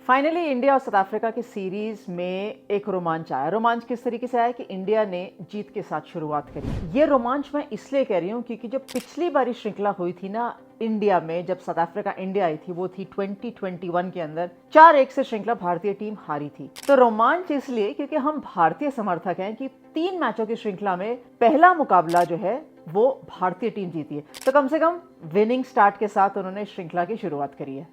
Finally India और south Africa की series में एक रोमांच आया। रोमांच किस तरीके से आया कि इंडिया ने जीत के साथ शुरुआत करी। ये रोमांच मैं इसलिए कह रही हूँ क्योंकि जो पिछली बारी श्रृंखला हुई थी ना इंडिया में, जब साउथ अफ्रीका इंडिया आई थी, वो थी 2021 के अंदर 4-1 से श्रृंखला भारतीय टीम हारी थी। तो रोमांच इसलिए क्योंकि हम भारतीय समर्थक हैं कि 3 मैचों की श्रृंखला में पहला मुकाबला जो है वो भारतीय टीम जीती है। तो कम से कम विनिंग स्टार्ट के साथ उन्होंने श्रृंखला की शुरुआत करी है।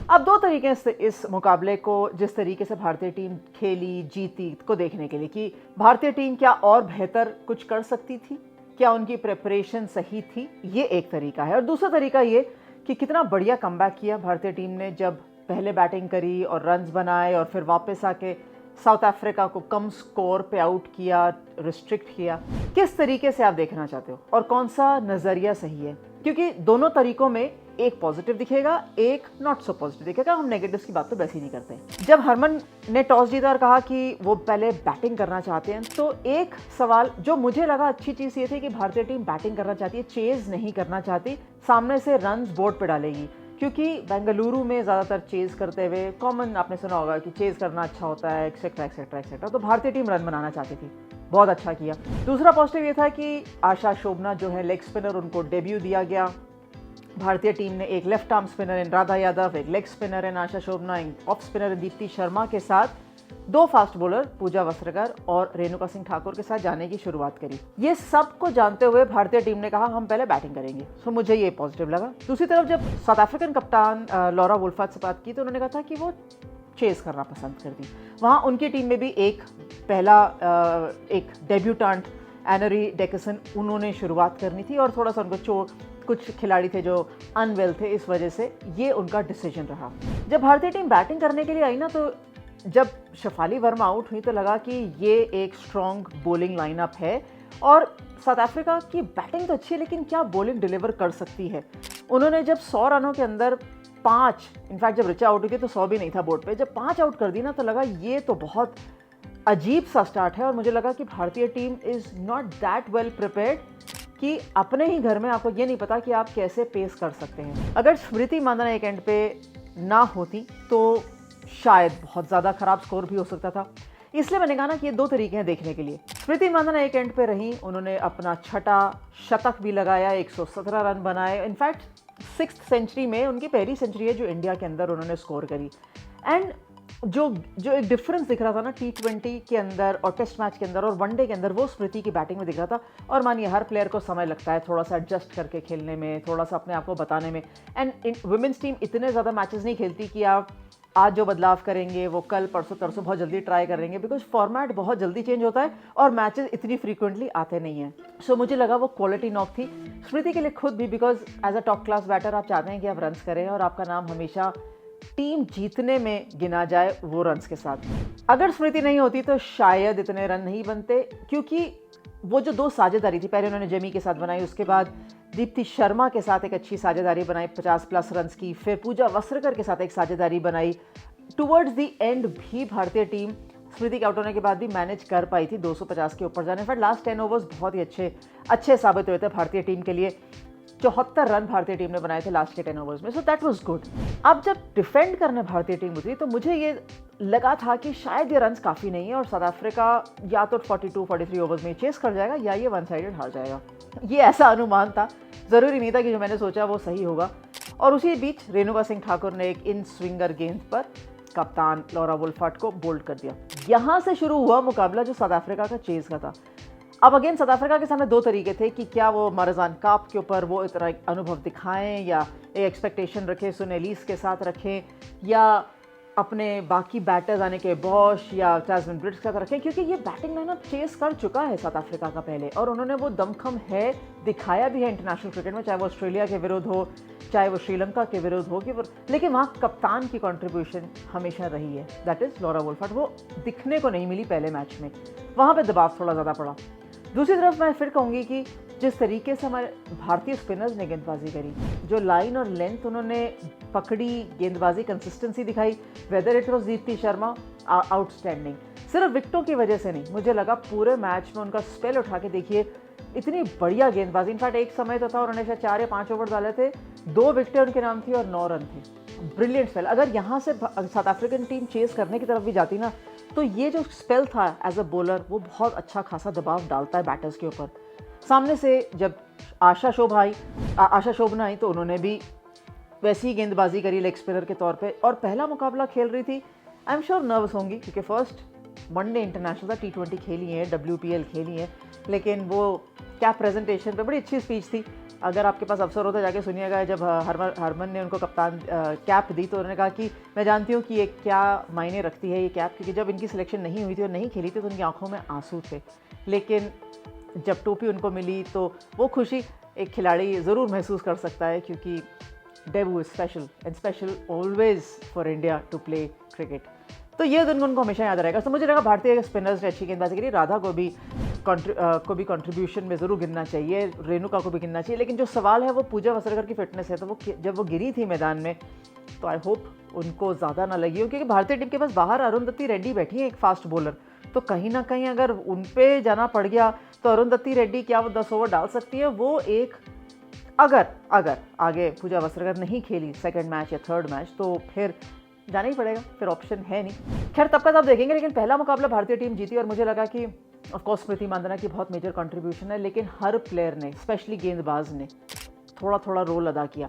अब दो तरीके से इस मुकाबले को, जिस तरीके से भारतीय टीम खेली जीती को देखने के लिए कि भारतीय टीम क्या और बेहतर कुछ कर सकती थी, क्या उनकी प्रिपरेशन सही थी, ये एक तरीका है। और दूसरा तरीका ये कि कितना बढ़िया कमबैक किया भारतीय टीम ने, जब पहले बैटिंग करी और रन्स बनाए और फिर वापस आके साउथ अफ्रीका को कम स्कोर पे आउट किया, रिस्ट्रिक्ट किया। किस तरीके से आप देखना चाहते हो और कौन सा नज़रिया सही है, क्योंकि दोनों तरीकों में एक पॉजिटिव दिखेगा, एक नॉट सो पॉजिटिव दिखेगा। हम नेगेटिव्स की बात तो वैसे ही नहीं करते। जब हरमन ने टॉस जीता और कहा कि वो पहले बैटिंग करना चाहते हैं, तो एक सवाल जो मुझे लगा अच्छी चीज़ ये थी कि भारतीय टीम बैटिंग करना चाहती है, चेज नहीं करना चाहती, सामने से रन्स बोर्ड पे डालेगी। क्योंकि बेंगलुरु में ज़्यादातर चेज करते हुए कॉमन आपने सुना होगा कि चेज करना अच्छा होता है, एक्सेट्रा एक्सेट्रा एक्सेट्रा। तो भारतीय टीम रन बनाना चाहती थी, बहुत अच्छा किया। दूसरा पॉजिटिव ये था कि आशा शोभना जो है लेग स्पिनर, उनको डेब्यू दिया गया। भारतीय टीम ने एक लेफ्ट आर्म स्पिनर इन राधा यादव, एक लेग स्पिनर इन आशा शोभना, एक ऑफ स्पिनर इन दीप्ति शर्मा के साथ 2 फास्ट बॉलर पूजा वस्त्रकर और रेणुका सिंह ठाकुर के साथ जाने की शुरुआत करी। ये सब को जानते हुए भारतीय टीम ने कहा हम पहले बैटिंग करेंगे। सो मुझे ये पॉजिटिव लगा। दूसरी तरफ जब साउथ अफ्रीकन कप्तान लॉरा वुल्फाट से बात की तो उन्होंने कहा था कि वो चेस करना पसंद करती। वहाँ उनकी टीम में भी एक डेब्यूटेंट एनरी डेकसन, उन्होंने शुरुआत करनी थी और थोड़ा सा उनको कुछ खिलाड़ी थे जो अनवेल थे, इस वजह से ये उनका डिसीजन रहा। जब भारतीय टीम बैटिंग करने के लिए आई ना, तो जब शेफाली वर्मा आउट हुई तो लगा कि ये एक स्ट्रॉन्ग बॉलिंग लाइनअप है और साउथ अफ्रीका की बैटिंग तो अच्छी है, लेकिन क्या बॉलिंग डिलीवर कर सकती है। उन्होंने जब 100 रनों के अंदर 5, इनफैक्ट जब ऋचा आउट हुई थी तो 100 भी नहीं था बोर्ड पे, जब 5 आउट कर दी ना तो लगा ये तो बहुत अजीब सा स्टार्ट है। और मुझे लगा कि भारतीय team is not that well prepared कि अपने ही घर में आपको ये नहीं पता कि आप कैसे पेस कर सकते हैं। अगर स्मृति मांधाना एक एंड पे ना होती तो शायद बहुत ज़्यादा खराब स्कोर भी हो सकता था। इसलिए मैंने कहा ना कि ये 2 तरीके हैं देखने के लिए। स्मृति मांधाना एक एंड पे रही, उन्होंने अपना 6ठा शतक भी लगाया, 117 रन बनाए। इनफैक्ट 6th सेंचुरी में उनकी पहली सेंचुरी है जो इंडिया के अंदर उन्होंने स्कोर करी। एंड जो एक डिफरेंस दिख रहा था ना T20 के अंदर और टेस्ट मैच के अंदर और वनडे के अंदर, वो स्मृति की बैटिंग में दिख रहा था। और मानिए हर प्लेयर को समय लगता है थोड़ा सा एडजस्ट करके खेलने में, थोड़ा सा अपने आप को बताने में। एंड वुमेन्स टीम इतने ज़्यादा मैचेस नहीं खेलती कि आप आज जो बदलाव करेंगे वो कल परसों तरसों बहुत जल्दी ट्राई करेंगे, बिकॉज फॉर्मेट बहुत जल्दी चेंज होता है और मैचेस इतनी फ्रीक्वेंटली आते नहीं हैं। सो मुझे लगा वो क्वालिटी नॉक थी स्मृति के लिए खुद भी, because as a top class batter आप चाहते हैं कि आप रन्स करें और आपका नाम हमेशा टीम जीतने में गिना जाए वो रन्स के साथ। अगर स्मृति नहीं होती तो शायद इतने रन नहीं बनते, क्योंकि वो जो 2 साझेदारी थी, पहले उन्होंने जेमी के साथ बनाई, उसके बाद दीप्ति शर्मा के साथ एक अच्छी साझेदारी बनाई 50+ रन्स की, फिर पूजा वस्त्रकर के साथ एक साझेदारी बनाई। टुवर्ड्स द एंड भी भारतीय टीम स्मृति के आउट होने के बाद भी मैनेज कर पाई थी 250 के ऊपर जाने। फिर लास्ट 10 ओवर्स बहुत ही अच्छे साबित हुए थे भारतीय टीम के लिए। 74 रन भारतीय टीम ने बनाए थे लास्ट के 10 ओवर्स में, सो दैट वाज गुड। अब जब डिफेंड करने भारतीय टीम उतरी तो मुझे ये लगा था कि शायद ये रन्स काफ़ी नहीं है और साउथ अफ्रीका या तो 42-43 ओवर्स में चेस कर जाएगा या ये 1 साइडेड हार जाएगा। ये ऐसा अनुमान था, ज़रूरी नहीं था कि जो मैंने सोचा वो सही होगा। और उसी बीच रेणुका सिंह ठाकुर ने एक इन स्विंगर गेंद पर कप्तान लॉरा वुल्फाट को बोल्ड कर दिया। यहाँ से शुरू हुआ मुकाबला जो साउथ अफ्रीका का चेज का था। अब अगेन साउथ अफ्रीका के सामने 2 तरीके थे कि क्या वो मारजान काप के ऊपर वो इतना अनुभव दिखाएं या एक एक्सपेक्टेशन रखें, सुनेलीस के साथ रखें, या अपने बाकी बैटर्स आने के बॉश या जैस्मिन ब्रिट्स का रखें, क्योंकि ये बैटिंग लाइनअप चेस कर चुका है साउथ अफ्रीका का पहले और उन्होंने वो दमखम है दिखाया भी है इंटरनेशनल क्रिकेट में, चाहे वो ऑस्ट्रेलिया के विरुद्ध हो, चाहे वो श्रीलंका के विरुद्ध हो। लेकिन वहाँ कप्तान की कंट्रीब्यूशन हमेशा रही है, दैट इज़ लॉरा वुल्फाट। वो दिखने को नहीं मिली पहले मैच में, वहाँ पर दबाव थोड़ा ज़्यादा पड़ा। दूसरी तरफ मैं फिर कहूँगी कि जिस तरीके से हमारे भारतीय स्पिनर्स ने गेंदबाजी करी, जो लाइन और लेंथ उन्होंने पकड़ी, गेंदबाजी कंसिस्टेंसी दिखाई, whether it was Deepti Sharma, outstanding. सिर्फ विकेटों की वजह से नहीं, मुझे लगा पूरे मैच में उनका स्पेल उठा के देखिए, इतनी बढ़िया गेंदबाजी, इनफैक्ट एक समय तो था उन्होंने शायद 4 या 5 ओवर डाले थे, 2 विकेटें उनके नाम थी और 9 रन थे। Brilliant spell. अगर यहाँ से साउथ अफ्रीकन टीम चेस करने की तरफ भी जाती ना, तो ये जो स्पेल था एज अ बॉलर, वो बहुत अच्छा खासा दबाव डालता है बैटर्स के ऊपर। सामने से जब आशा शोभना आई तो उन्होंने भी वैसी ही गेंदबाजी करी लेग स्पिनर के तौर पे, और पहला मुकाबला खेल रही थी। आई एम श्योर नर्वस होंगी क्योंकि फर्स्ट वनडे इंटरनेशनल था, T20 खेली है, WPL खेली है, लेकिन वो क्या प्रेजेंटेशन पे बड़ी अच्छी स्पीच थी। अगर आपके पास अवसर हो तो जाके सुनिएगा। जब हरमन ने उनको कप्तान कैप दी तो उन्होंने कहा कि मैं जानती हूँ कि ये क्या मायने रखती है ये कैप, क्योंकि जब इनकी सिलेक्शन नहीं हुई थी और नहीं खेली थी तो उनकी आंखों में आंसू थे, लेकिन जब टोपी उनको मिली तो वो खुशी एक खिलाड़ी ज़रूर महसूस कर सकता है, क्योंकि debut is special and special always for India to play cricket. तो ये दिन उनको हमेशा याद रहेगा। तो मुझे लगा भारतीय स्पिनर्स ने अच्छी गेंदबाजी करी। राधा को भी कंट्रीब्यूशन में ज़रूर गिनना चाहिए, रेणुका को भी गिनना चाहिए, लेकिन जो सवाल है वो पूजा वस्त्रकर की फिटनेस है। तो वो जब वो गिरी थी मैदान में तो आई होप उनको ज़्यादा ना लगी हो, क्योंकि भारतीय टीम के पास बाहर अरुंधति रेड्डी बैठी है, एक फास्ट बॉलर, तो कहीं ना कहीं अगर उन पे जाना पड़ गया तो अरुंधति रेड्डी क्या वो 10 ओवर डाल सकती है। वो एक अगर आगे पूजा वस्त्रकर नहीं खेली सेकंड मैच या थर्ड मैच तो फिर जाना ही पड़ेगा, फिर ऑप्शन है नहीं। खैर तब का तब देखेंगे, लेकिन पहला मुकाबला भारतीय टीम जीती और मुझे लगा कि ऑफकोर्स स्मृति मांदना की बहुत मेजर कंट्रीब्यूशन है, लेकिन हर प्लेयर ने, स्पेशली गेंदबाज ने थोड़ा थोड़ा रोल अदा किया।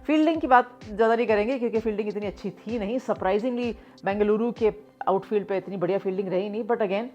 फील्डिंग की बात ज़्यादा नहीं करेंगे क्योंकि फील्डिंग इतनी अच्छी थी नहीं, सरप्राइजिंगली बेंगलुरु के आउटफील्ड पे इतनी बढ़िया फील्डिंग रही नहीं। बट अगेन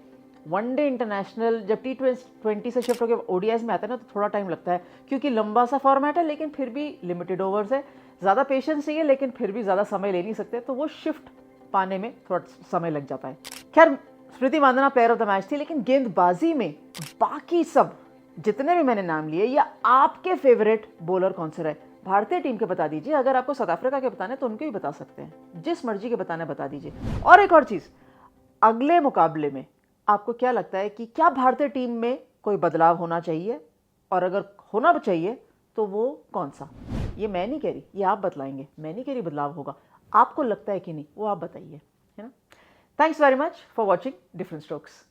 वनडे इंटरनेशनल जब T20 से शिफ्ट होकर ODIs में आता है ना, तो थोड़ा टाइम लगता है, क्योंकि लंबा सा फॉर्मेट है, लेकिन फिर भी लिमिटेड ओवर्स है, ज़्यादा पेशेंस चाहिए, लेकिन फिर भी ज़्यादा समय ले नहीं सकते, तो वो शिफ्ट पाने में थोड़ा समय लग जाता है। खैर स्मृति Mandhana player of the match थी, लेकिन गेंदबाजी में बाकी सब जितने भी मैंने नाम लिए, या आपके फेवरेट बॉलर कौन से रहे भारतीय टीम के बता दीजिए। अगर आपको साउथ अफ्रीका के बताने तो उनके भी बता सकते हैं, जिस मर्जी के बताने बता दीजिए। और एक और चीज़, अगले मुकाबले में आपको क्या लगता है कि क्या भारतीय टीम में कोई बदलाव होना चाहिए, और अगर होना चाहिए तो वो कौन सा? ये मैं नहीं कह रही, ये आप बतलाएंगे। मैं नहीं कह रही बदलाव होगा, आपको लगता है कि नहीं वो आप बताइए, है ना। Thanks very much for watching different strokes.